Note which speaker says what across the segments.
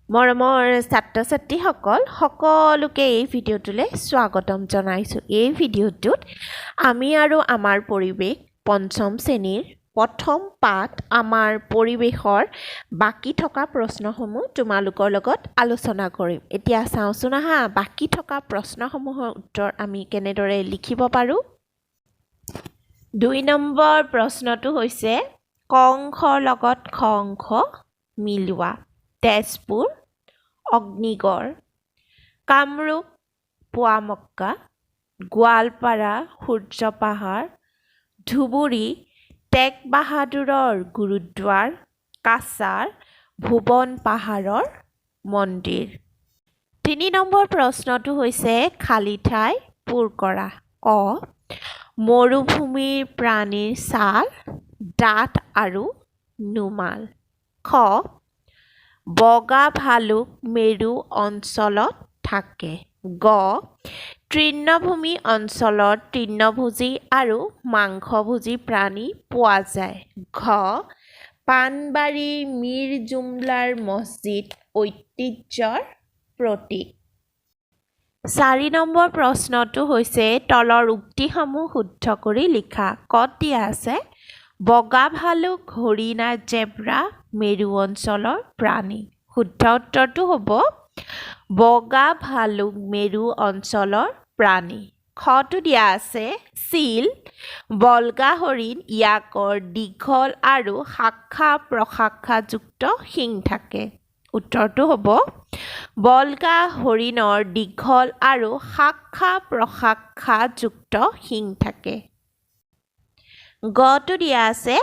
Speaker 1: মৰমৰ ছাত্ৰ-ছাত্ৰীসকল সকলোকে এই ভিডিঅ'টোলৈ স্বাগতম জনাইছোঁ। এই ভিডিঅ'টোত আমি আৰু আমাৰ পৰিৱেশ পঞ্চম শ্ৰেণীৰ প্ৰথম পাঠ আমাৰ পৰিৱেশৰ বাকী থকা প্ৰশ্নসমূহ তোমালোকৰ লগত আলোচনা কৰিম। এতিয়া চাওঁচোন আহা বাকী থকা প্ৰশ্নসমূহৰ উত্তৰ আমি কেনেদৰে লিখিব পাৰোঁ। 2 নম্বৰ প্ৰশ্নটো হৈছে ক অংশৰ লগত খ অংশ মিলোৱা। তেজপুৰ, অগ্নিগড়, কামৰূপ, পোৱামক্কা, গোৱালপাৰা, সূৰ্য পাহাৰ, ধুবুৰী, টেগ বাহাদুৰৰ গুৰুদ্বাৰ, কাছাৰ, ভুৱন পাহাৰৰ মন্দিৰ। 3 নম্বৰ প্ৰশ্নটো হৈছে খালী ঠাই পূৰ কৰা। ক মৰুভূমিৰ প্ৰাণীৰ ছাল ডাঠ আৰু নুমাল। খ বগা ভালুক মেৰু অঞ্চলত থাকে। গ তৃণভূমি অঞ্চলত তৃণভোজী আৰু মাংসভোজী প্ৰাণী পোৱা যায়। ঘ পাণবাৰী মীৰ জুমলাৰ মছজিদ ঐতিহ্যৰ প্ৰতীক। 4 নম্বৰ প্ৰশ্নটো হৈছে তলৰ উক্তিসমূহ শুদ্ধ কৰি লিখা। কত দিয়া আছে বগা ভালুক হৰিণা জেব্ৰা মেৰু অঞ্চলৰ প্ৰাণী। শুদ্ধ উত্তৰটো হ'ব বগা ভালুক মেৰু অঞ্চলৰ প্ৰাণী। খটো দিয়া আছে চিল বলগা হৰিণ ইয়াকৰ দীঘল আৰু শাখা প্ৰশাখাযুক্ত শিং থাকে। উত্তৰটো হ'ব বলগা হৰিণৰ দীঘল আৰু শাখা প্ৰশাখাযুক্ত শিং থাকে। গটো দিয়া আছে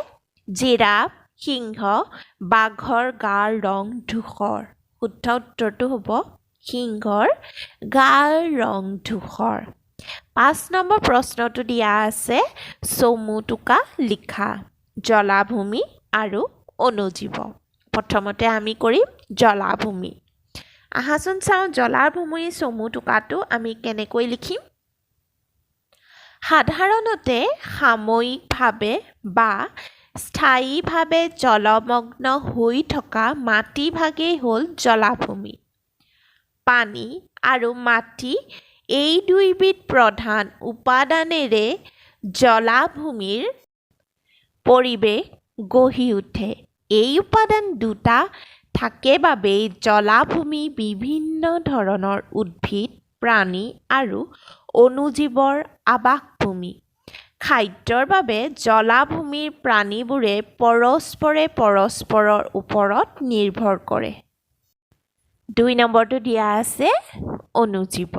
Speaker 1: জিৰাফ সিংহ বাঘৰ গাৰ ৰং ধূসৰ। শুদ্ধ উত্তৰটো হ'ব সিংহৰ গাৰ ৰং ধূসৰ। 5 নম্বৰ প্ৰশ্নটো দিয়া আছে চমু টোকা লিখা। জলাভূমি আৰু অণুজীৱ। প্ৰথমতে আমি কৰিম জলাভূমি। আহাচোন চাওঁ জলাভূমিৰ চমু টোকাটো আমি কেনেকৈ লিখিম। সাধাৰণতে সাময়িকভাৱে বা স্থায়ীভাৱে জলমগ্ন হৈ থকা মাটিভাগেই হ'ল জলাভূমি। পানী আৰু মাটি এই দুইবিধ প্ৰধান উপাদানেৰে জলাভূমিৰ পৰিৱেশ গঢ়ি উঠে। এই উপাদান দুটা থাকে বাবেই জলাভূমি বিভিন্ন ধৰণৰ উদ্ভিদ প্ৰাণী আৰু অণুজীৱৰ আৱাসভূমি। খাদ্যৰ বাবে জলাভূমিৰ প্ৰাণীবোৰে পৰস্পৰে পৰস্পৰৰ ওপৰত নিৰ্ভৰ কৰে। 2 নম্বৰটো দিয়া আছে অণুজীৱ।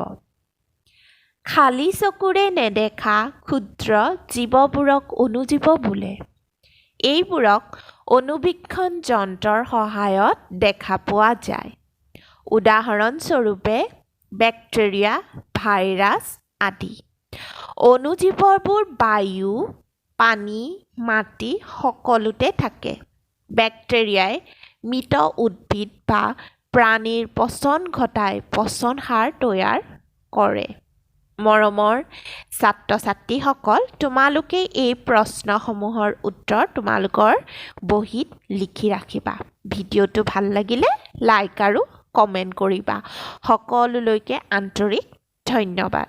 Speaker 1: খালী চকুৰে নেদেখা ক্ষুদ্ৰ জীৱবোৰক অণুজীৱ বোলে। এইবোৰক অণুবীক্ষণ যন্ত্ৰৰ সহায়ত দেখা পোৱা যায়। উদাহৰণস্বৰূপে বেক্টেৰিয়া ভাইৰাছ আদি। অণুজীৱবোৰ বায়ু পানী মাটি সকলোতে থাকে। বেক্টেৰিয়াই মৃত উদ্ভিদ বা প্ৰাণীৰ পচন ঘটাই পচন সাৰ তৈয়াৰ কৰে। মৰমৰ ছাত্ৰ-ছাত্ৰীসকল তোমালোকে এই প্ৰশ্নসমূহৰ উত্তৰ তোমালোকৰ বহীত লিখি ৰাখিবা। ভিডিঅ'টো ভাল লাগিলে লাইক আৰু কমেণ্ট কৰিবা। সকলোলৈকে আন্তৰিক ধন্যবাদ।